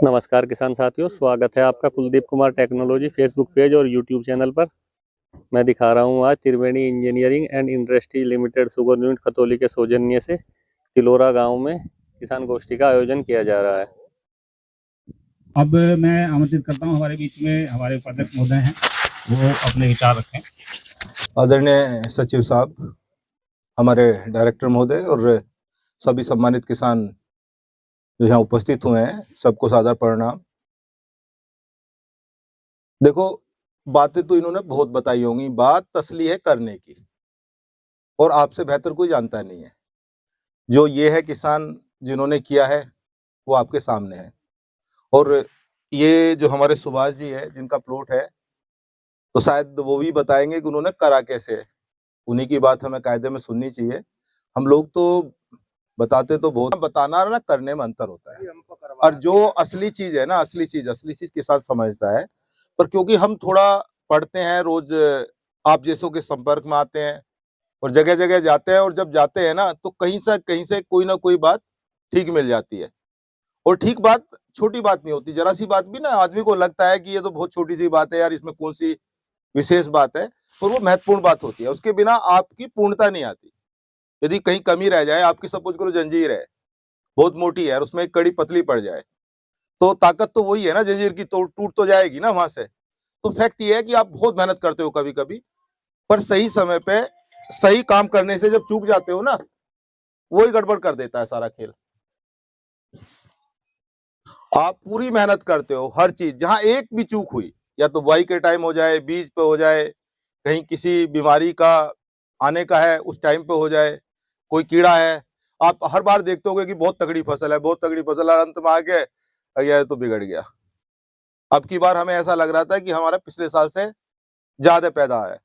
नमस्कार किसान साथियों, स्वागत है आपका Kuldeep Kumar technology Facebook page और यूट्यूब चैनल पर। मैं दिखा रहा हूँ आज Triveni engineering and industry limited sugar unit Khatauli के सौजन्य से तिलोरा गांव में किसान गोष्ठी का आयोजन किया जा रहा है। अब मैं आमंत्रित करता हूँ हमारे बीच में हमारे उपाध्यक्ष महोदय हैं, वो अपने विचार रखें। आदरणीय सचिव साहब, हमारे डायरेक्टर महोदय और सभी सम्मानित किसान जो यहाँ उपस्थित हुए हैं, सबको सादर प्रणाम। देखो, बातें तो इन्होंने बहुत बताई होंगी, बात असली है करने की, और आपसे बेहतर कोई जानता नहीं है। जो ये है किसान जिन्होंने किया है वो आपके सामने है। और ये जो हमारे सुभाष जी है जिनका प्लॉट है, तो शायद वो भी बताएंगे कि उन्होंने करा कैसे है। उन्हीं की बात हमें कायदे में सुननी चाहिए। हम लोग तो बताते तो बहुत, बताना और ना करने में अंतर होता है। और जो असली चीज है ना, असली चीज किसान समझता है। पर क्योंकि हम थोड़ा पढ़ते हैं, रोज आप जैसों के संपर्क में आते हैं और जगह जगह जाते हैं, और जब जाते हैं ना तो कहीं से कोई ना कोई बात ठीक मिल जाती है। और ठीक बात छोटी बात नहीं होती, जरा सी बात भी ना आदमी को लगता है कि ये तो बहुत छोटी सी बात है यार, इसमें कौन सी विशेष बात है, और वो महत्वपूर्ण बात होती है। उसके बिना आपकी पूर्णता नहीं आती। यदि कहीं कमी रह जाए, आपकी सपोज करो जंजीर है बहुत मोटी है और उसमें एक कड़ी पतली पड़ जाए, तो ताकत तो वही है ना जंजीर की, तो टूट तो जाएगी ना वहां से। तो फैक्ट ये है कि आप बहुत मेहनत करते हो कभी कभी, पर सही समय पे सही काम करने से जब चूक जाते हो ना, वही गड़बड़ कर देता है सारा खेल। आप पूरी मेहनत करते हो हर चीज, जहां एक भी चूक हुई, या तो बुआई के टाइम हो जाए, बीज पे हो जाए, कहीं किसी बीमारी का आने का है उस टाइम पे हो जाए, कोई कीड़ा है, आप हर बार देखते होगे कि बहुत तगड़ी फसल है, बहुत तगड़ी फसल है, अंत में आके यह तो बिगड़ गया। अब की बार हमें ऐसा लग रहा था कि हमारा पिछले साल से ज्यादा पैदा है,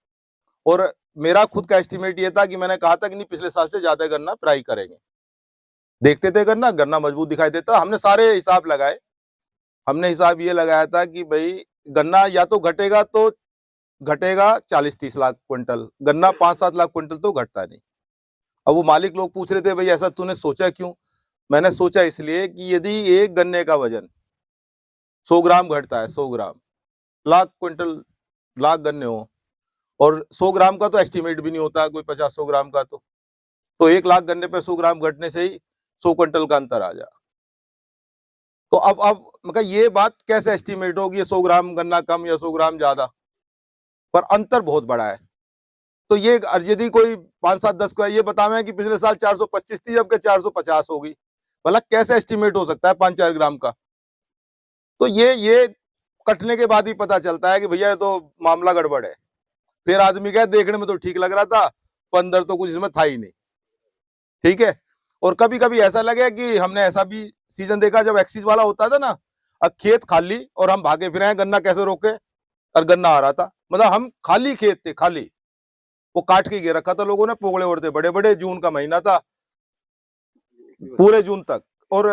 और मेरा खुद का एस्टिमेट ये था कि मैंने कहा था कि नहीं, पिछले साल से ज्यादा गन्ना फ्राई करेंगे। देखते थे गन्ना गन्ना मजबूत दिखाई देता, हमने सारे हिसाब लगाए। हमने हिसाब ये लगाया था कि भाई गन्ना या तो घटेगा 40-30 लाख क्विंटल, गन्ना 5-7 लाख क्विंटल तो घटता नहीं। अब वो मालिक लोग पूछ रहे थे भाई ऐसा तूने सोचा क्यों? मैंने सोचा इसलिए कि यदि एक गन्ने का वजन 100 ग्राम घटता है, 100 ग्राम, लाख क्विंटल, लाख गन्ने हो, और 100 ग्राम का तो एस्टिमेट भी नहीं होता कोई 50-100 ग्राम का, तो 1 लाख गन्ने पे 100 ग्राम घटने से ही 100 क्विंटल का अंतर आ जा। तो अब मतलब ये बात कैसे एस्टिमेट होगी, 100 ग्राम गन्ना कम या 100 ग्राम ज्यादा, पर अंतर बहुत बड़ा है। तो ये यदि कोई 5-7-10 को ये बतावे कि पिछले साल 425 थी, जबकि 450 होगी, भला कैसे एस्टिमेट हो सकता है 5-4 ग्राम का? तो ये कटने के बाद ही पता चलता है कि भैया ये तो मामला गड़बड़ है। फिर आदमी क्या, देखने में तो ठीक लग रहा था, पर अंदर तो कुछ इसमें था ही नहीं। ठीक है। और कभी कभी ऐसा लगे कि हमने ऐसा भी सीजन देखा जब एक्सीज वाला होता था ना, अब खेत खाली और हम भागे फिरे हैं, गन्ना कैसे रोके, और गन्ना आ रहा था, मतलब हम खाली खेत थे, खाली वो काट के गिर रखा था लोगों ने, पोगड़े ओढ़ते बड़े बड़े, जून का महीना था, पूरे जून तक, और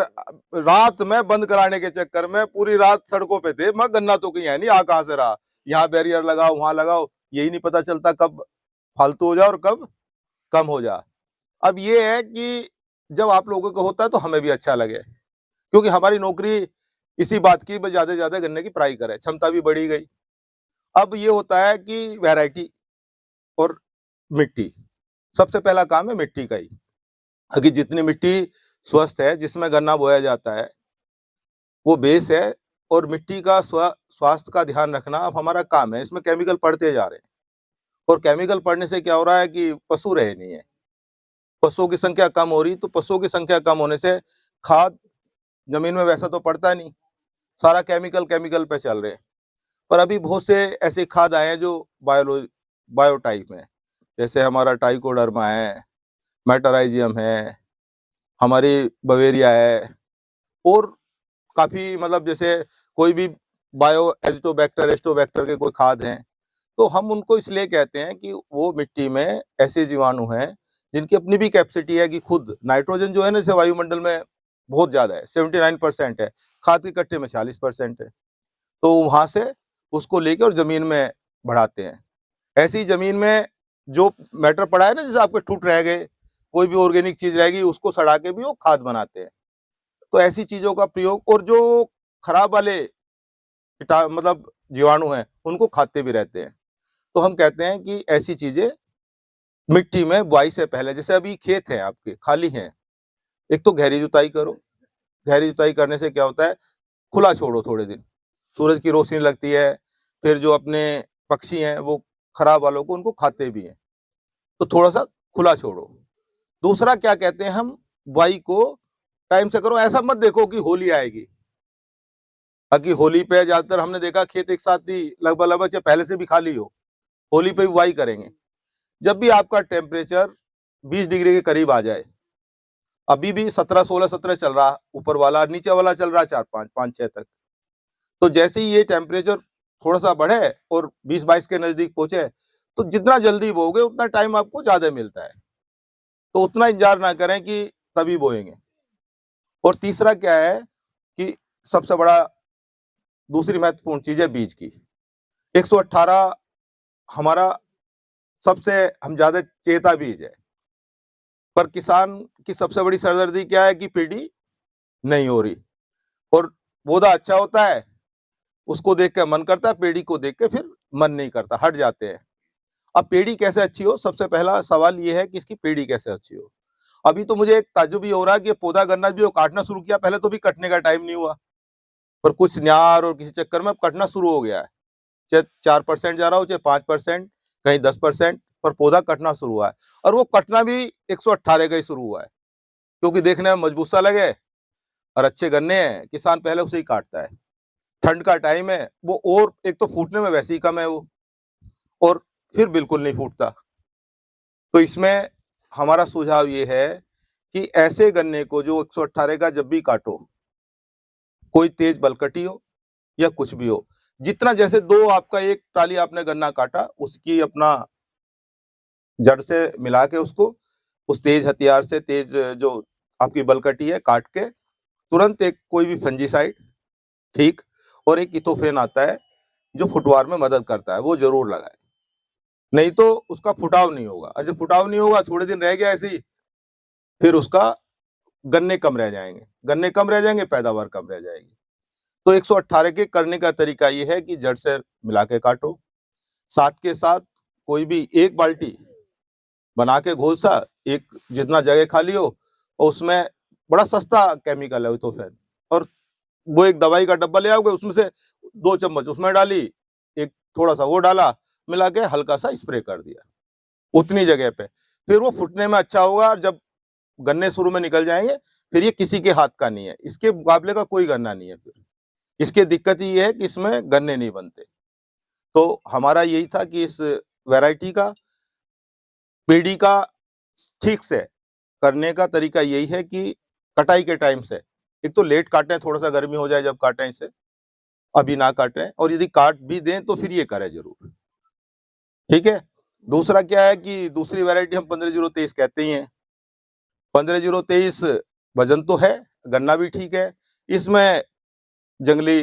रात में बंद कराने के चक्कर में पूरी रात सड़कों पे थे। मैं गन्ना तो कहीं है नहीं, आ कहां से रहा, यहाँ बैरियर लगाओ वहां लगाओ, यही नहीं पता चलता कब फालतू हो जाए और कब कम हो जाए। अब ये है कि जब आप लोगों को होता है तो हमें भी अच्छा लगे, क्योंकि हमारी नौकरी इसी बात की ज्यादा से ज्यादा गन्ने की फ्राई करे, क्षमता भी बढ़ी गई। अब ये होता है कि वैरायटी और मिट्टी, सबसे पहला काम है मिट्टी का ही, कि जितनी मिट्टी स्वस्थ है जिसमें गन्ना बोया जाता है वो बेस है, और मिट्टी का स्वास्थ्य का ध्यान रखना अब हमारा काम है। इसमें केमिकल पड़ते जा रहे हैं, और केमिकल पड़ने से क्या हो रहा है कि पशु रहे नहीं है, पशुओं की संख्या कम हो रही, तो पशुओं की संख्या कम होने से खाद जमीन में वैसा तो पड़ता नहीं, सारा केमिकल पे चल रहे हैं। पर अभी बहुत से ऐसे खाद आए हैं जो बायो टाइप में, जैसे हमारा ट्राइकोडर्मा है, मेटाराइजियम है, हमारी बवेरिया है, और काफी मतलब जैसे कोई भी बायो एस्टोबैक्टर के कोई खाद हैं। तो हम उनको इसलिए कहते हैं कि वो मिट्टी में ऐसे जीवाणु हैं जिनकी अपनी भी कैपेसिटी है कि खुद नाइट्रोजन जो है ना, जैसे वायुमंडल में बहुत ज्यादा है, 79% है, खाद के कट्टे में 40% है, तो वहां से उसको लेके और जमीन में बढ़ाते हैं। ऐसी जमीन में जो मैटर पड़ा है ना, जैसे आपके ठूट रह गए, कोई भी ऑर्गेनिक चीज रहेगी उसको सड़ा के भी वो खाद बनाते हैं। तो ऐसी चीजों का प्रयोग, और जो खराब वाले मतलब जीवाणु हैं उनको खाते भी रहते हैं। तो हम कहते हैं कि ऐसी चीजें मिट्टी में बुआई से पहले, जैसे अभी खेत है आपके खाली हैं, एक तो गहरी जुताई करो। गहरी जुताई करने से क्या होता है, खुला छोड़ो थोड़े दिन, सूरज की रोशनी लगती है, फिर जो अपने पक्षी हैं वो खराब वालों को उनको खाते भी हैं, तो थोड़ा सा खुला छोड़ो। दूसरा क्या कहते हैं हम, बुआई को टाइम से करो। ऐसा मत देखो कि होली आएगी, बाकी होली पे ज्यादातर हमने देखा खेत एक साथ ही लगभग लगभग चाहे पहले से भी खाली हो, होली पे भी बुआई करेंगे। जब भी आपका टेम्परेचर 20 डिग्री के करीब आ जाए, अभी भी 17, 16, 17 चल रहा, ऊपर वाला, नीचे वाला चल रहा 4, 5, 5, 6 तक। तो जैसे ही ये टेम्परेचर थोड़ा सा बढ़े और 20-22 के नजदीक पहुंचे, तो जितना जल्दी बोओगे उतना टाइम आपको ज्यादा मिलता है। तो उतना इंतजार ना करें कि तभी बोएंगे। और तीसरा क्या है कि सबसे बड़ा दूसरी महत्वपूर्ण चीज है बीज की। 118 हमारा सबसे हम ज्यादा चेता बीज है, पर किसान की सबसे बड़ी सरदर्दी क्या है कि पेड़ी नहीं हो रही। और पौधा अच्छा होता है, उसको देख के मन करता है, पेड़ी को देख के फिर मन नहीं करता, हट जाते हैं। अब पेड़ी कैसे अच्छी हो, सबसे पहला सवाल ये है कि इसकी पेड़ी कैसे अच्छी हो। अभी तो मुझे एक ताज्जुब ये हो रहा है कि पौधा गन्ना भी वो काटना शुरू किया, पहले तो भी कटने का टाइम नहीं हुआ, पर कुछ न्यार और किसी चक्कर में अब कटना शुरू हो गया है। चाहे 4% जा रहा हो, चाहे 5%, कहीं 10%, पर पौधा कटना शुरू हुआ है। और वो कटना भी 118 का ही शुरू हुआ है, क्योंकि देखने में मजबूत सा लगे और अच्छे गन्ने हैं, किसान पहले उसे ही काटता है। ठंड का टाइम है, वो और एक तो फूटने में वैसे ही कम है वो, और फिर बिल्कुल नहीं फूटता। तो इसमें हमारा सुझाव ये है कि ऐसे गन्ने को जो 118 का जब भी काटो, कोई तेज बलकटी हो या कुछ भी हो, जितना, जैसे दो आपका एक टाली आपने गन्ना काटा, उसकी अपना जड़ से मिला के उसको उस तेज हथियार से, तेज जो आपकी बलकटी है, काट के तुरंत एक कोई भी फंजीसाइड, ठीक, और एक इथोफेन आता है जो फुटवार में मदद करता है, वो जरूर लगाए। नहीं तो उसका फुटाव नहीं होगा, और जब फुटाव नहीं होगा, थोड़े दिन रह गया ऐसे ही, फिर उसका गन्ने कम रह जाएंगे, गन्ने कम रह जाएंगे, पैदावार कम रह जाएगी। तो 118 के करने का तरीका ये है कि जड़ से मिला के काटो, साथ के साथ कोई भी एक बाल्टी बना के घोल सा, एक जितना जगह खाली हो, और उसमें बड़ा सस्ता केमिकल है इथोफेन, और वो एक दवाई का डब्बा ले आओगे, उसमें से 2 चम्मच उसमें डाली, एक थोड़ा सा वो डाला, मिला के हल्का सा स्प्रे कर दिया उतनी जगह पे, फिर वो फुटने में अच्छा होगा। और जब गन्ने शुरू में निकल जाएंगे, फिर ये किसी के हाथ का नहीं है, इसके मुकाबले का कोई गन्ना नहीं है। फिर इसकी दिक्कत ये है कि इसमें गन्ने नहीं बनते। तो हमारा यही था कि इस वैरायटी का, पेड़ी का ठीक से करने का तरीका यही है कि कटाई के टाइम से एक तो लेट काटें, थोड़ा सा गर्मी हो जाए जब काटें इसे, अभी ना काटें, और यदि काट भी दें तो फिर ये करें जरूर, ठीक है। दूसरा क्या है कि दूसरी वैरायटी हम 15-023 कहते ही हैं। 15-023 वजन तो है, गन्ना भी ठीक है, इसमें जंगली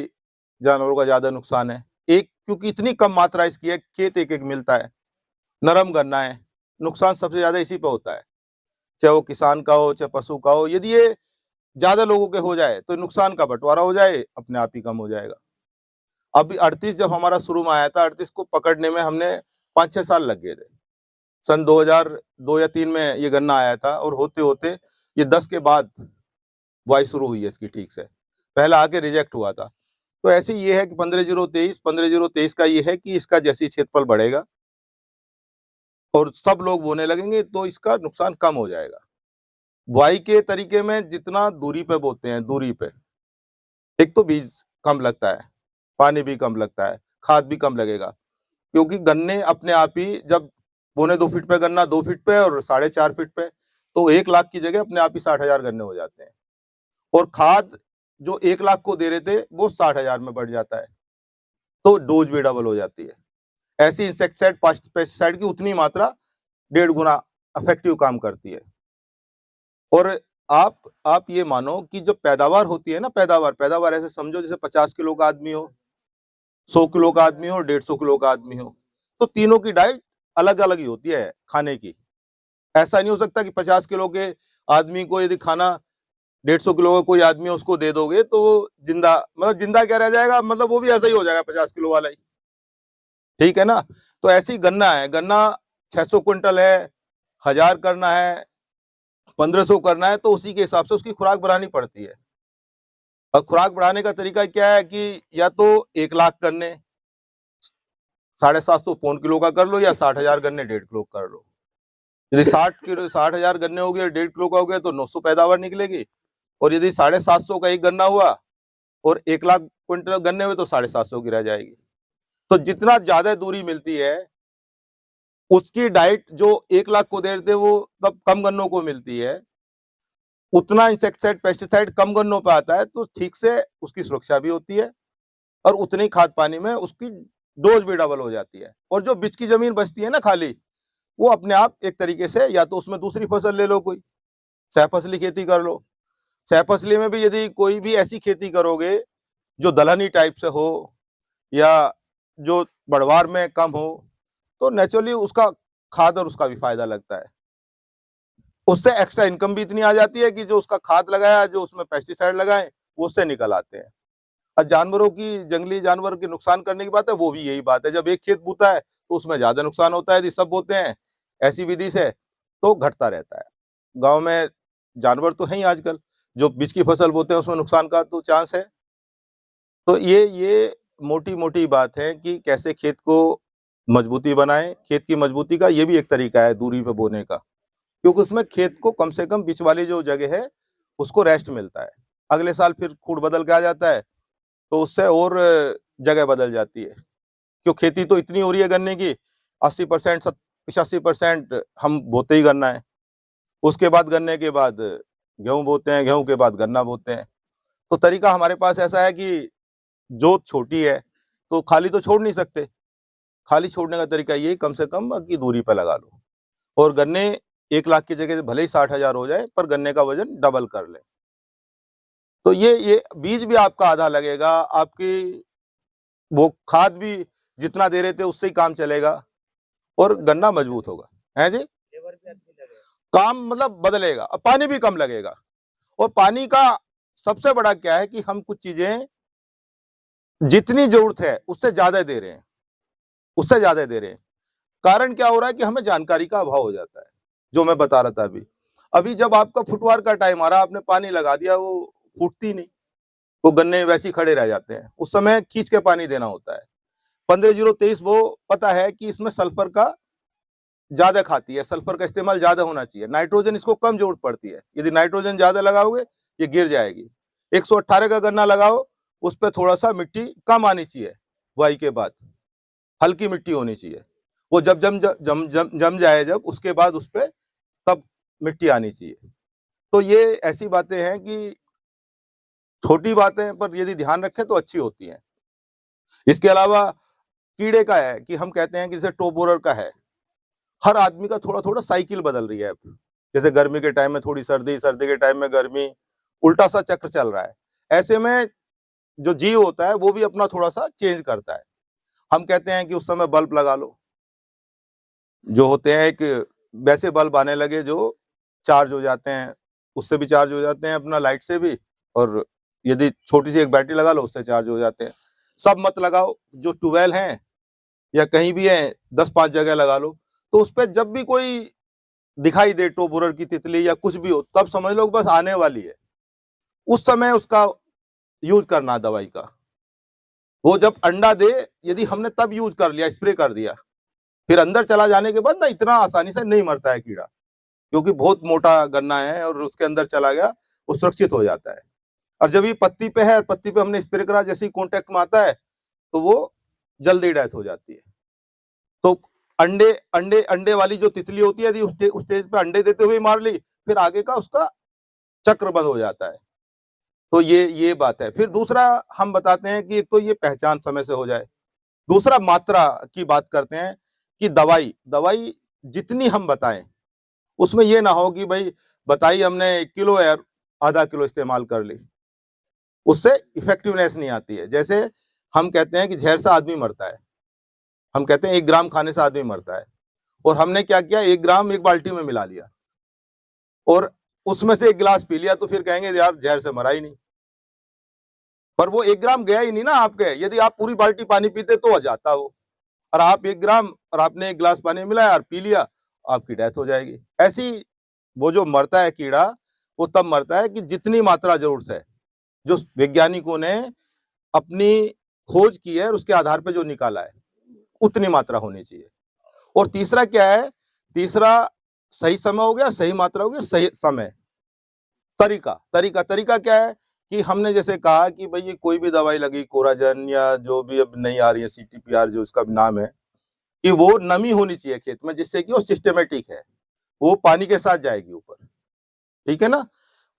जानवरों का ज्यादा नुकसान है। एक, क्योंकि इतनी कम मात्रा इसकी है, खेत एक एक मिलता है, नरम गन्ना है, नुकसान सबसे ज्यादा इसी पे होता है, चाहे वो किसान का हो चाहे पशु का हो। यदि ये ज्यादा लोगों के हो जाए तो नुकसान का बंटवारा हो जाए, अपने आप ही कम हो जाएगा। अभी 38 जब हमारा शुरू में आया था, 38 को पकड़ने में हमने 5-6 साल लग गए थे। सन 2002 या 3 में ये गन्ना आया था, और होते होते ये 10 के बाद बुआई शुरू हुई है इसकी ठीक से, पहला आके रिजेक्ट हुआ था। तो ऐसे ये है कि 15-023 का ये है कि इसका जैसी क्षेत्रफल बढ़ेगा और सब लोग बोने लगेंगे, तो इसका नुकसान कम हो जाएगा। बुआई के तरीके में जितना दूरी पे बोते हैं, दूरी पे, एक तो बीज कम लगता है, पानी भी कम लगता है, खाद भी कम लगेगा, क्योंकि गन्ने अपने आप ही जब 2.25 फीट पे गन्ना, 2 फीट पे और 4.5 फीट पे, तो 1 लाख की जगह अपने आप ही 60,000 गन्ने हो जाते हैं। और खाद जो 1 लाख को दे रहे थे वो 60,000 में बढ़ जाता है, तो डोज भी डबल हो जाती है। ऐसी इंसेक्टिसाइड, पेस्टिसाइड की उतनी मात्रा 1.5 गुना इफेक्टिव काम करती है। और आप ये मानो कि जब पैदावार होती है ना, पैदावार ऐसे समझो जैसे 50 किलो का आदमी हो, 100 किलो का आदमी हो, 150 किलो का आदमी हो, तो तीनों की डाइट अलग अलग ही होती है खाने की। ऐसा नहीं हो सकता कि 50 किलो के आदमी को यदि खाना 150 किलो का कोई आदमी है, उसको दे दोगे तो वो जिंदा, मतलब जिंदा क्या रह जाएगा, मतलब वो भी ऐसा ही हो जाएगा 50 किलो वाला ही, ठीक है ना। तो ऐसी गन्ना है, गन्ना 600 क्विंटल है, 1000 करना है, 1500 करना है, तो उसी के हिसाब से उसकी खुराक बढ़ानी पड़ती है। और खुराक बढ़ाने का तरीका क्या है कि या तो 1 लाख गन्ने 750 पौन किलो का कर लो, या 60,000 गन्ने 1.5 किलो कर लो। यदि 60,000 गन्ने हो गए 1.5 किलो का हो गया तो 900 पैदावार निकलेगी। और यदि 750 का एक गन्ना हुआ और 1 लाख क्विंटल गन्ने हुए तो 750 की रह जाएगी। तो जितना ज्यादा दूरी मिलती है, उसकी डाइट जो 1 लाख को दे देते वो तब कम गन्नों को मिलती है, उतना इंसेक्टिसाइड पेस्टिसाइड कम गन्नों पे आता है, तो ठीक से उसकी सुरक्षा भी होती है और उतनी खाद पानी में उसकी डोज भी डबल हो जाती है। और जो बीच की जमीन बचती है ना खाली, वो अपने आप एक तरीके से या तो उसमें दूसरी फसल ले लो, कोई सहफसली खेती कर लो। सहफसली में भी यदि कोई भी ऐसी खेती करोगे जो दलहनी टाइप से हो या जो बढ़वार में कम हो, तो नेचुरली उसका खाद और उसका भी फायदा लगता है। उससे एक्स्ट्रा इनकम भी इतनी आ जाती है कि जो उसका खाद लगाया, जो उसमें पेस्टिसाइड लगाए, वो उससे निकल आते हैं। और जानवरों की, जंगली जानवर के नुकसान करने की बात है, वो भी यही बात है। जब एक खेत बोता है तो उसमें ज्यादा नुकसान होता है, यदि सब बोते हैं ऐसी विधि से तो घटता रहता है। गांव में जानवर तो है ही आजकल, जो बीच की फसल बोते हैं उसमें नुकसान का तो चांस है। तो ये मोटी मोटी बात है कि कैसे खेत को मजबूती बनाएं। खेत की मजबूती का ये भी एक तरीका है दूरी पे बोने का, क्योंकि उसमें खेत को कम से कम बीच वाली जो जगह है उसको रेस्ट मिलता है। अगले साल फिर खूड बदल के आ जाता है तो उससे और जगह बदल जाती है। क्यों, खेती तो इतनी हो रही है गन्ने की, 80% 85% हम बोते ही गन्ना है। उसके बाद गन्ने के बाद गेहूं बोते हैं, गेहूं के बाद गन्ना बोते हैं। तो तरीका हमारे पास ऐसा है कि जोत छोटी है तो खाली तो छोड़ नहीं सकते, खाली छोड़ने का तरीका ये कम से कम की दूरी पर लगा लो। और गन्ने 1 लाख की जगह भले ही 60,000 हो जाए, पर गन्ने का वजन डबल कर ले। तो ये बीज भी आपका आधा लगेगा, आपकी वो खाद भी जितना दे रहे थे उससे ही काम चलेगा और गन्ना मजबूत होगा, है जी। काम मतलब बदलेगा, अब पानी भी कम लगेगा। और पानी का सबसे बड़ा क्या है कि हम कुछ चीजें जितनी जरूरत है उससे ज्यादा दे रहे हैं, उससे ज्यादा दे रहे हैं। कारण क्या हो रहा है कि हमें जानकारी का अभाव हो जाता है, जो मैं बता रहा था अभी। अभी जब आपका फुटवार का टाइम आ रहा, आपने पानी लगा दिया, वो फूटती नहीं, वो गन्ने वैसे ही खड़े रह जाते हैं। उस समय खींच के पानी देना होता है। 15-0-23 वो पता है कि इसमें सल्फर का ज्यादा खाती है, सल्फर का इस्तेमाल ज्यादा होना चाहिए। नाइट्रोजन इसको कम जरूरत पड़ती है, यदि नाइट्रोजन ज्यादा लगाओगे ये गिर जाएगी। 118 का गन्ना लगाओ, उस पर थोड़ा सा मिट्टी कम आनी चाहिए, बुआई के बाद हल्की मिट्टी होनी चाहिए। वो जब जम जाए, जब उसके बाद उस पर तब मिट्टी आनी चाहिए। तो ये ऐसी बातें हैं कि छोटी बातें, पर यदि ध्यान रखें तो अच्छी होती हैं। इसके अलावा कीड़े का है कि हम कहते हैं कि जैसे टॉप बोरर का है, हर आदमी का थोड़ा थोड़ा साइकिल बदल रही है अब। जैसे गर्मी के टाइम में थोड़ी सर्दी, सर्दी के टाइम में गर्मी, उल्टा सा चक्र चल रहा है। ऐसे में जो जीव होता है वो भी अपना थोड़ा सा चेंज करता है। हम कहते हैं कि उस समय बल्ब लगा लो, जो होते हैं एक वैसे बल्ब आने लगे जो चार्ज हो जाते हैं, उससे भी चार्ज हो जाते हैं अपना लाइट से भी, और यदि छोटी सी एक बैटरी लगा लो उससे चार्ज हो जाते हैं। सब मत लगाओ, जो ट्यूबवेल हैं या कहीं भी है 10-5 जगह लगा लो। तो उस पर जब भी कोई दिखाई दे टोबोरर की तितली या कुछ भी हो, तब समझ लो बस आने वाली है। उस समय उसका यूज करना दवाई का। वो जब अंडा दे, यदि हमने तब यूज कर लिया, स्प्रे कर दिया, फिर अंदर चला जाने के बाद ना इतना आसानी से नहीं मरता है कीड़ा, क्योंकि बहुत मोटा गन्ना है और उसके अंदर चला गया, वो सुरक्षित हो जाता है। और जब ये पत्ती पे है, पत्ती पे हमने स्प्रे करा, जैसे ही कॉन्टेक्ट में आता है तो वो जल्दी डेथ हो जाती है। तो अंडे अंडे अंडे वाली जो तितली होती है, यदि उस स्टेज पे अंडे देते हुए मार ली, फिर आगे का उसका चक्र बंद हो जाता है। तो ये बात है। फिर दूसरा हम बताते हैं कि एक तो ये पहचान समय से हो जाए, दूसरा मात्रा की बात करते हैं कि दवाई दवाई जितनी हम बताएं, उसमें ये ना हो कि भाई बताई हमने 1 किलो है, आधा किलो इस्तेमाल कर ली, उससे इफेक्टिवनेस नहीं आती है। जैसे हम कहते हैं कि जहर से आदमी मरता है, हम कहते हैं 1 ग्राम खाने से आदमी मरता है, और हमने क्या किया, 1 ग्राम 1 बाल्टी में मिला लिया और उसमें से 1 गिलास पी लिया तो फिर कहेंगे यार जहर से मरा ही नहीं, पर वो 1 ग्राम गया ही नहीं ना आपके। यदि आप पूरी बाल्टी पानी पीते तो जाता वो, और आप 1 ग्राम और आपने 1 गिलास पानी मिलाया और पी लिया, आपकी डेथ हो जाएगी। ऐसी वो जो मरता है कीड़ा, वो तब मरता है कि जितनी मात्रा जरूरत है, जो वैज्ञानिकों ने अपनी खोज की है और उसके आधार पे जो निकाला है, उतनी मात्रा होनी चाहिए। और तीसरा क्या है, तीसरा सही समय हो गया, सही मात्रा हो गया, सही समय। तरीका क्या है कि हमने जैसे कहा कि भाई ये कोई भी दवाई लगी, कोराजन या जो भी अब नहीं आ रही है, CTPR जो उसका नाम है, कि वो नमी होनी चाहिए खेत में, जिससे कि वो सिस्टमेटिक है, वो पानी के साथ जाएगी ऊपर, ठीक है ना।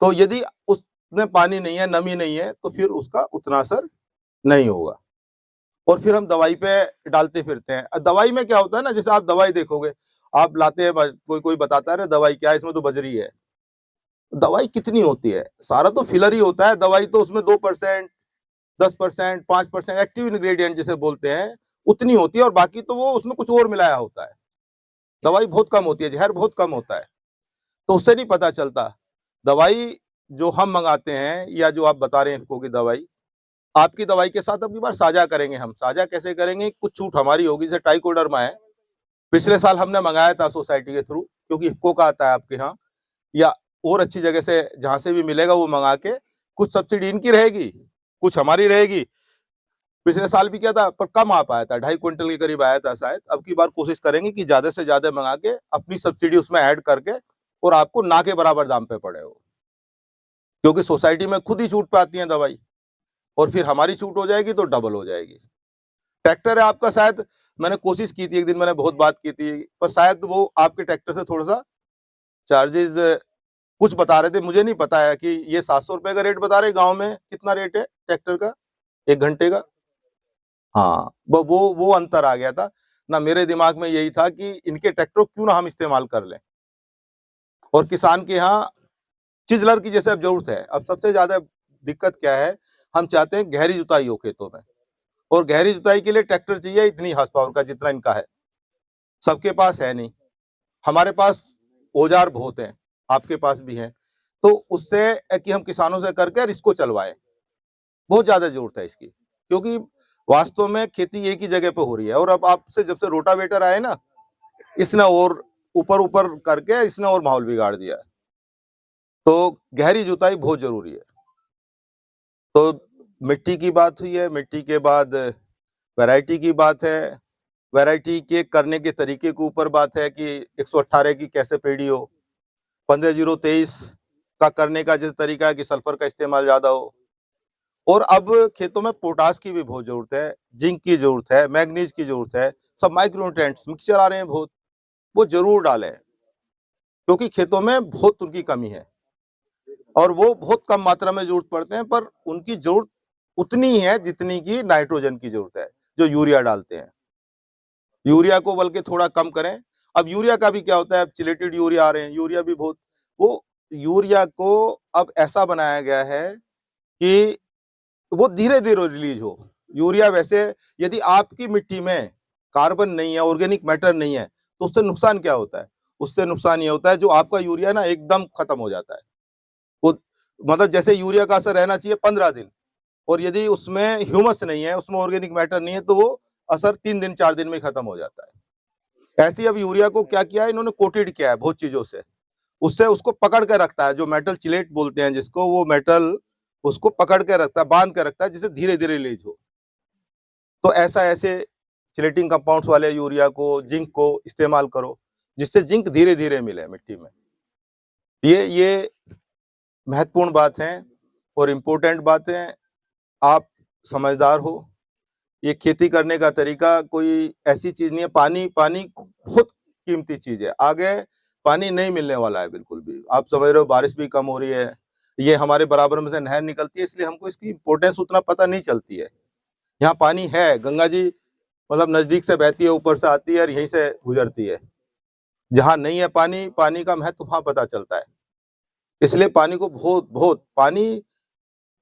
तो यदि उसमें पानी नहीं है, नमी नहीं है, तो फिर उसका उतना असर नहीं होगा, और फिर हम दवाई पे डालते फिरते हैं। दवाई में क्या होता है ना, जैसे आप दवाई देखोगे, आप लाते हैं, कोई बताता है दवाई क्या है, इसमें तो बजरी है। दवाई कितनी होती है, सारा तो फिलर ही होता है। दवाई तो उसमें 2%, 10%, 5% एक्टिव इंग्रेडिएंट जिसे बोलते हैं, उतनी होती है, और बाकी तो वो उसमें कुछ और मिलाया होता है। दवाई बहुत कम होती है, जहर बहुत कम होता है, तो उससे नहीं पता चलता। दवाई जो हम मंगाते हैं या जो आप बता रहे हैं इसको की दवाई, आपकी दवाई के साथ अब की बार साझा करेंगे। हम साझा कैसे करेंगे, कुछ छूट हमारी होगी। जैसे ट्राइकोडर्मा है, पिछले साल हमने मंगाया था सोसाइटी के थ्रू, क्योंकि इफको का आता है आपके यहाँ, या और अच्छी जगह से जहां से भी मिलेगा वो मंगा के, कुछ सब्सिडी इनकी रहेगी, कुछ हमारी रहेगी। पिछले साल भी किया था, पर कम आ पाया था, 2.5 क्विंटल के करीब आया था शायद। अब की बार कोशिश करेंगे कि ज्यादा से ज्यादा मंगा के अपनी सब्सिडी उसमें ऐड करके, और आपको ना के बराबर दाम पे पड़े वो, क्योंकि सोसाइटी में खुद ही छूट पे आती है दवाई, और फिर हमारी छूट हो जाएगी तो डबल हो जाएगी। ट्रैक्टर है आपका, शायद मैंने कोशिश की थी, एक दिन मैंने बहुत बात की थी, पर शायद वो आपके ट्रैक्टर से थोड़ा सा चार्जेस कुछ बता रहे थे, मुझे नहीं पता है कि ये 700 रुपए का रेट बता रहे, गांव में कितना रेट है ट्रैक्टर का 1 घंटे का। हाँ, वो अंतर आ गया था ना। मेरे दिमाग में यही था कि इनके ट्रैक्टर क्यों ना हम इस्तेमाल कर लें, और किसान के यहाँ चिजलर की जैसे अब जरूरत है। अब सबसे ज्यादा दिक्कत क्या है, हम चाहते हैं गहरी जुताई हो खेतों में, और गहरी जुताई के लिए ट्रैक्टर चाहिए इतनी हार्स पावर का जितना इनका है। सबके पास है नहीं, हमारे पास औजार बहुत हैं, आपके पास भी हैं, तो उससे कि हम किसानों से करके और इसको चलवाएं, बहुत ज्यादा जरूरत है इसकी, क्योंकि वास्तव में खेती एक ही जगह पे हो रही है। और अब आपसे जब से रोटावेटर आए ना, इसने और ऊपर ऊपर करके इसने और माहौल बिगाड़ दिया है। तो गहरी जुताई बहुत जरूरी है। तो मिट्टी की बात हुई है, मिट्टी के बाद वैरायटी की बात है। वैरायटी के करने के तरीके के ऊपर बात है कि 118 की कैसे पेड़ी हो, 15-0-23 का करने का जैसे तरीका है कि सल्फर का इस्तेमाल ज्यादा हो। और अब खेतों में पोटास की भी बहुत जरूरत है, जिंक की जरूरत है, मैग्नीज की जरूरत है। सब माइक्रोन्यूट्रिएंट्स मिक्सचर आ रहे हैं बहुत, वो जरूर डालें, क्योंकि खेतों में बहुत उनकी कमी है, और वो बहुत कम मात्रा में जरूरत पड़ते हैं, पर उनकी जरूरत उतनी ही है जितनी की नाइट्रोजन की जरूरत है जो यूरिया डालते हैं। यूरिया को बल्कि थोड़ा कम करें। अब यूरिया का भी क्या होता है, अब चिलेटेड यूरिया आ रहे हैं, यूरिया भी बहुत, वो यूरिया को अब ऐसा बनाया गया है कि वो धीरे धीरे रिलीज हो। यूरिया वैसे, यदि आपकी मिट्टी में कार्बन नहीं है, ऑर्गेनिक मैटर नहीं है, तो उससे नुकसान क्या होता है, उससे नुकसान ये होता है जो आपका यूरिया ना एकदम खत्म हो जाता है। वो मतलब जैसे यूरिया का असर रहना चाहिए 15 दिन, और यदि उसमें ह्यूमस नहीं है, उसमें ऑर्गेनिक मैटर नहीं है, तो वो असर 3 दिन 4 दिन में खत्म हो जाता है। ऐसे ही अब यूरिया को क्या किया है, इन्होंने कोटेड किया है बहुत चीजों से, उससे उसको पकड़ के रखता है, जो मेटल चिलेट बोलते हैं जिसको, वो मेटल उसको पकड़ के रखता है, बांध के रखता है, जिससे धीरे धीरे रिलीज हो। तो ऐसे चिलेटिंग कंपाउंड्स वाले यूरिया को, जिंक को इस्तेमाल करो, जिससे जिंक धीरे धीरे मिले मिट्टी में। ये महत्वपूर्ण बात है और इम्पोर्टेंट बात है। आप समझदार हो, ये खेती करने का तरीका कोई ऐसी चीज नहीं है। पानी पानी बहुत कीमती चीज है, आगे पानी नहीं मिलने वाला है बिल्कुल भी। आप समझ रहे हो, बारिश भी कम हो रही है, ये हमारे बराबर में से नहर निकलती है, इसलिए हमको इसकी इम्पोर्टेंस उतना पता नहीं चलती है। यहाँ पानी है, गंगा जी मतलब नजदीक से बहती है, ऊपर से आती है और यहीं से गुजरती है। जहाँ नहीं है पानी, पानी का महत्व वहां पता चलता है। इसलिए पानी को बहुत बहुत, पानी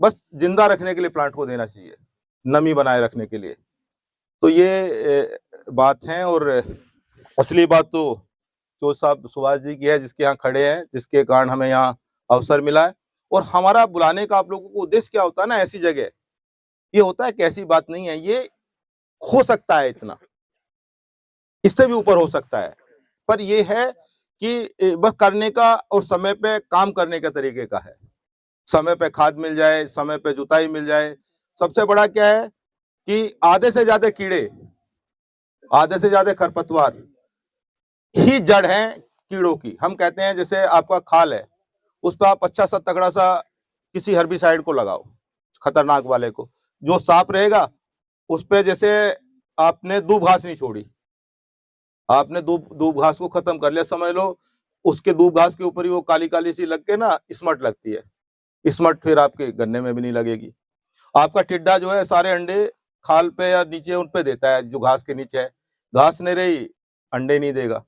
बस जिंदा रखने के लिए प्लांट को देना चाहिए, नमी बनाए रखने के लिए। तो ये बात है। और असली बात तो चोर साहब सुभाष जी की है, जिसके यहाँ खड़े हैं, जिसके कारण हमें यहाँ अवसर मिला है। और हमारा बुलाने का आप लोगों को उद्देश्य क्या होता है ना, ऐसी जगह ये होता है कि ऐसी बात नहीं है, ये हो सकता है इतना, इससे भी ऊपर हो सकता है, पर ये है कि बस करने का और समय पे काम करने के तरीके का है। समय पे खाद मिल जाए, समय पे जुताई मिल जाए। सबसे बड़ा क्या है कि आधे से ज्यादा कीड़े, आधे से ज्यादा खरपतवार ही जड़ है कीड़ों की। हम कहते हैं जैसे आपका खाल है, उस पर आप अच्छा सा तगड़ा सा किसी हर्बिसाइड को लगाओ, खतरनाक वाले को, जो साफ रहेगा। उस पे जैसे आपने दूब घास नहीं छोड़ी, आपने दूब घास को खत्म कर लिया, समझ लो उसके दूब घास के ऊपर ही वो काली काली सी लग के ना स्मट लगती है। स्मट फिर आपके गन्ने में भी नहीं लगेगी। आपका टिड्डा जो है सारे अंडे खाल पे या नीचे उन पे देता है, जो घास के नीचे है। घास नहीं रही, अंडे नहीं देगा।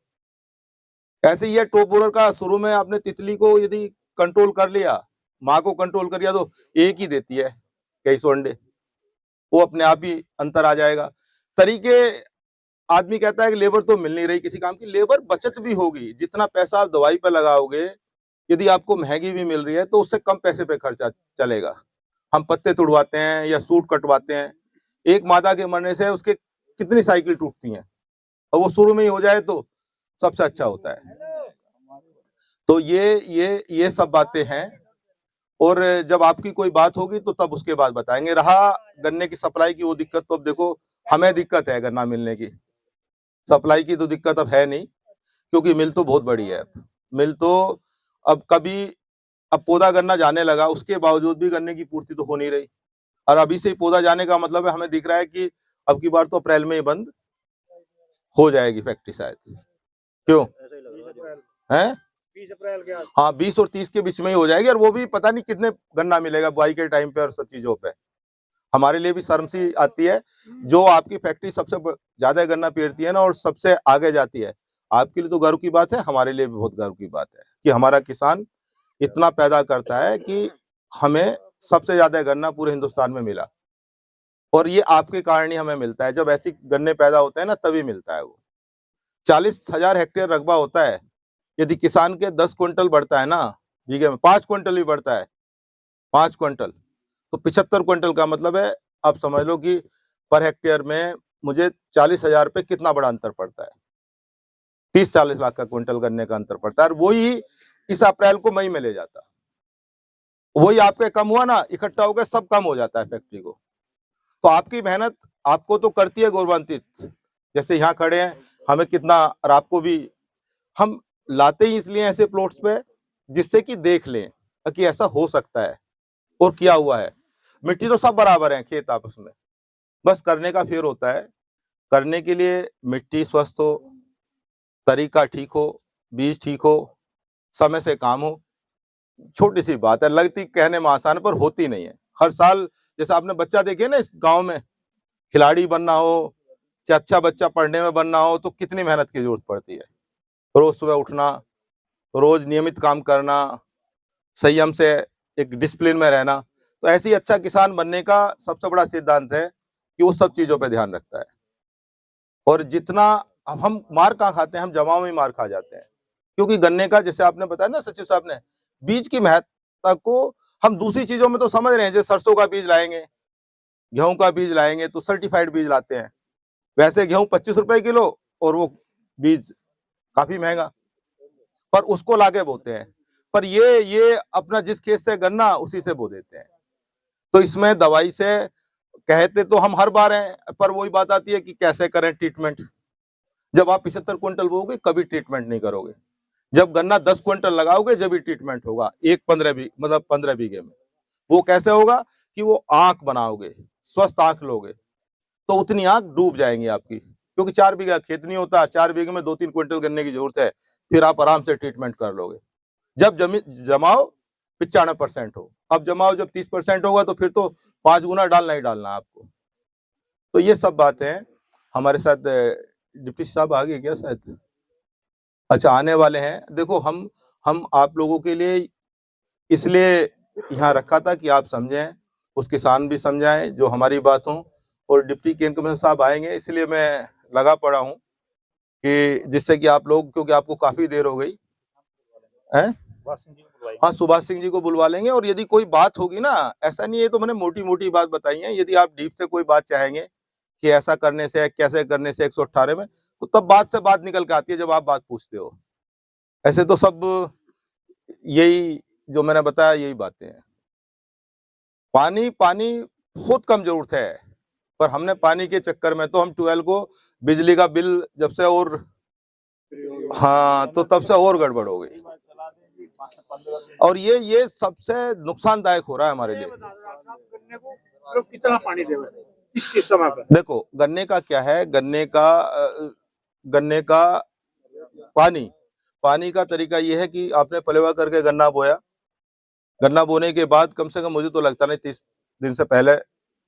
ऐसे ही है टॉप बोरर का, शुरू में आपने तितली को यदि कंट्रोल कर लिया, माँ को कंट्रोल कर लिया, तो एक ही देती है कई सौ अंडे, वो अपने आप ही अंतर आ जाएगा। तरीके, आदमी कहता है कि लेबर तो मिल नहीं रही किसी काम की, लेबर बचत भी होगी। जितना पैसा आप दवाई पे लगाओगे, यदि आपको महंगी भी मिल रही है तो उससे कम पैसे पे खर्चा चलेगा। हम पत्ते तुड़वाते हैं या सूट कटवाते हैं, एक मादा के मरने से उसके कितनी साइकिल टूटती हैं, और वो शुरू में ही हो जाए तो सबसे अच्छा होता है। तो ये सब बातें हैं, और जब आपकी कोई बात होगी तो तब उसके बाद बताएंगे। रहा गन्ने की सप्लाई की वो दिक्कत, तो अब देखो हमें दिक्कत है गन्ना मिलने की, सप्लाई की तो दिक्कत अब है नहीं, क्योंकि मिल तो बहुत बड़ी है। अब मिल तो अब पौधा गन्ना जाने लगा, उसके बावजूद भी गन्ने की पूर्ति तो हो नहीं रही। और अभी से ही पौधा जाने का मतलब है, हमें दिख रहा है कि अब की बार तो अप्रैल में ही बंद हो जाएगी फैक्ट्री शायद। क्यों है? 20 अप्रैल के आसपास। हाँ, 20 और 30 के बीच में ही हो जाएगी, और वो भी पता नहीं कितने गन्ना मिलेगा बुआई के टाइम पे और सब चीजों पे। हमारे लिए भी शर्म सी आती है, जो आपकी फैक्ट्री सबसे ज्यादा गन्ना पेरती है ना और सबसे आगे जाती है। आपके लिए तो गर्व की बात है, हमारे लिए भी बहुत गर्व की बात है कि हमारा किसान इतना पैदा करता है कि हमें सबसे ज्यादा गन्ना पूरे हिंदुस्तान में मिला। और ये आपके कारण ही हमें मिलता है। जब ऐसी गन्ने पैदा होते हैं ना, तभी मिलता है वो। 40,000 हेक्टेयर रकबा होता है, यदि किसान के 10 क्विंटल बढ़ता है ना बीघे में, 5 क्विंटल भी बढ़ता है, 5 क्विंटल, तो 75 क्विंटल का मतलब है, आप समझ लो कि पर हेक्टेयर में मुझे 40,000 पे कितना बड़ा अंतर पड़ता है। 30-40 लाख का क्विंटल गन्ने का अंतर पड़ता है, और वही इस अप्रैल को मई में ले जाता। वही आपके कम हुआ ना, इकट्ठा हो गया, सब कम हो जाता है फैक्ट्री को। तो आपकी मेहनत आपको तो करती है गौरवान्वित, जैसे यहाँ खड़े हैं, हमें कितना, और आपको भी हम लाते ही इसलिए ऐसे प्लॉट्स पे जिससे कि देख लें कि ऐसा हो सकता है और किया हुआ है। मिट्टी तो सब बराबर है खेत आपस में, बस करने का फेर होता है। करने के लिए मिट्टी स्वस्थ हो, तरीका ठीक हो, बीज ठीक हो, समय से काम हो। छोटी सी बात है, लगती कहने में आसान पर होती नहीं है। हर साल जैसे आपने बच्चा देखे ना, इस गांव में खिलाड़ी बनना हो चाहे अच्छा बच्चा पढ़ने में बनना हो, तो कितनी मेहनत की जरूरत पड़ती है। रोज सुबह उठना, रोज नियमित काम करना, संयम से एक डिसिप्लिन में रहना। तो ऐसे ही अच्छा किसान बनने का सबसे बड़ा सिद्धांत है कि वो सब चीजों पर ध्यान रखता है। और जितना, अब हम मार कहाँ खाते हैं, हम जमाव में मार खा जाते हैं। क्योंकि गन्ने का, जैसे आपने बताया ना सचिव साहब ने, बीज की महत्ता को हम दूसरी चीजों में तो समझ रहे हैं, जैसे सरसों का बीज लाएंगे, गेहूं का बीज लाएंगे तो सर्टिफाइड बीज लाते हैं। वैसे गेहूं 25 रुपए किलो और वो बीज काफी महंगा, पर उसको लाके बोते हैं। पर ये अपना जिस खेत से गन्ना उसी से बो देते हैं। तो इसमें दवाई से कहते तो हम हर बार हैं, पर वही बात आती है कि कैसे करें ट्रीटमेंट। जब आप 75 क्विंटल बोओगे कभी ट्रीटमेंट नहीं करोगे, जब गन्ना 10 क्विंटल लगाओगे जब भी ट्रीटमेंट होगा। 15 बीघे में वो कैसे होगा कि वो आंख बनाओगे, स्वस्थ आंख लोगे, तो उतनी आंख डूब जाएंगी आपकी। क्योंकि 4 बीघा खेत नहीं होता, 4 बीघे में 2-3 क्विंटल गन्ने की जरूरत है, फिर आप आराम से ट्रीटमेंट कर लोगे। जब जमाओ 95% हो, अब जमाओ जब 30% होगा तो फिर तो 5 गुना डालना ही डालना आपको। तो ये सब बातें हैं। हमारे साथ डिप्टी साहब आगे क्या शायद, अच्छा आने वाले हैं। देखो हम आप लोगों के लिए इसलिए यहाँ रखा था कि आप समझें, उस किसान भी समझाएं जो हमारी बात हो, और डिप्टी केन कमिश्नर साहब आएंगे, इसलिए मैं लगा पड़ा हूँ कि जिससे कि आप लोग, क्योंकि आपको काफी देर हो गई है, हाँ, सुभाष सिंह जी को बुलवा लेंगे। और यदि कोई बात होगी ना, ऐसा नहीं है, तो मैंने मोटी मोटी बात बताई है, यदि आप डीप से कोई बात चाहेंगे कि ऐसा करने से कैसे करने से 118 में, तो तब बात से बात निकल के आती है जब आप बात पूछते हो। ऐसे तो सब यही जो मैंने बताया यही बातें हैं। पानी पानी बहुत कम जरूरत है, पर हमने पानी के चक्कर में तो हम 12 को बिजली का बिल जब से और हाँ, तो तब से और गड़बड़ हो गई। और ये सबसे नुकसानदायक हो रहा है हमारे लिए। कितना पानी देवे किस समय पे? देखो, गन्ने का क्या है, गन्ने का पानी का तरीका ये है कि आपने पलेवा करके गन्ना बोया। गन्ना बोने के बाद कम से कम, मुझे तो लगता नहीं 30 दिन से पहले,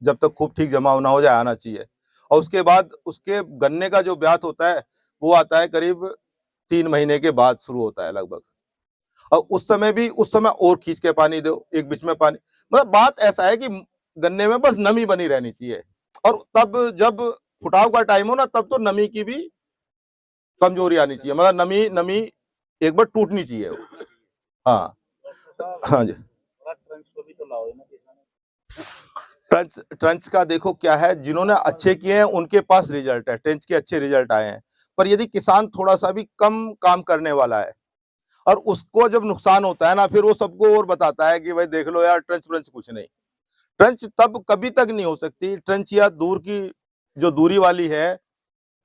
जब तक खूब ठीक जमाव ना हो जाए, आना चाहिए। और उसके बाद उसके गन्ने का जो ब्यात होता है वो आता है करीब 3 महीने के बाद शुरू होता है लगभग। और उस समय और खींच के पानी दो, एक बीच में पानी, मतलब बात ऐसा है कि गन्ने में बस नमी बनी रहनी चाहिए। और तब जब फुटाव का टाइम हो ना, तब तो नमी की भी कमजोरी आनी चाहिए, मतलब नमी एक बार टूटनी चाहिए वो। हाँ हाँ जी। ट्रंच का देखो क्या है, जिन्होंने अच्छे किए हैं उनके पास रिजल्ट है, ट्रंच के अच्छे रिजल्ट आए हैं। पर यदि किसान थोड़ा सा भी कम काम करने वाला है और उसको जब नुकसान होता है ना, फिर वो सबको और बताता है कि भाई देख लो यार, ट्रंच कुछ नहीं। ट्रंच तब कभी तक नहीं हो सकती, ट्रंच या दूर की जो दूरी वाली है,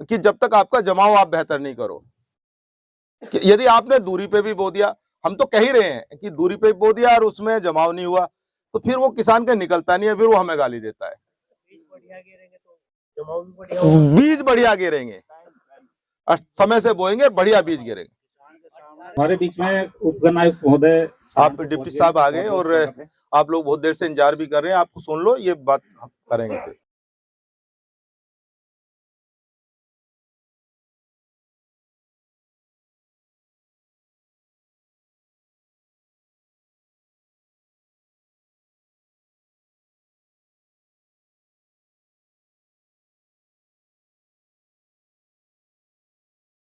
कि जब तक आपका जमाव आप बेहतर नहीं करो। यदि आपने दूरी पे भी बो दिया, हम तो कह ही रहे हैं कि दूरी पे बो दिया और उसमें जमाव नहीं हुआ, तो फिर वो किसान का निकलता नहीं है, फिर वो हमें गाली देता है। बीज बढ़िया गिरेंगे, समय से बोएंगे, बढ़िया बीज गिरेंगे। हमारे बीच में उपगण आयुक्त महोदय, आप डिप्टी साहब आ गए और आप लोग बहुत देर से इंतजार भी कर रहे हैं, आपको सुन लो, ये बात हम करेंगे फिर।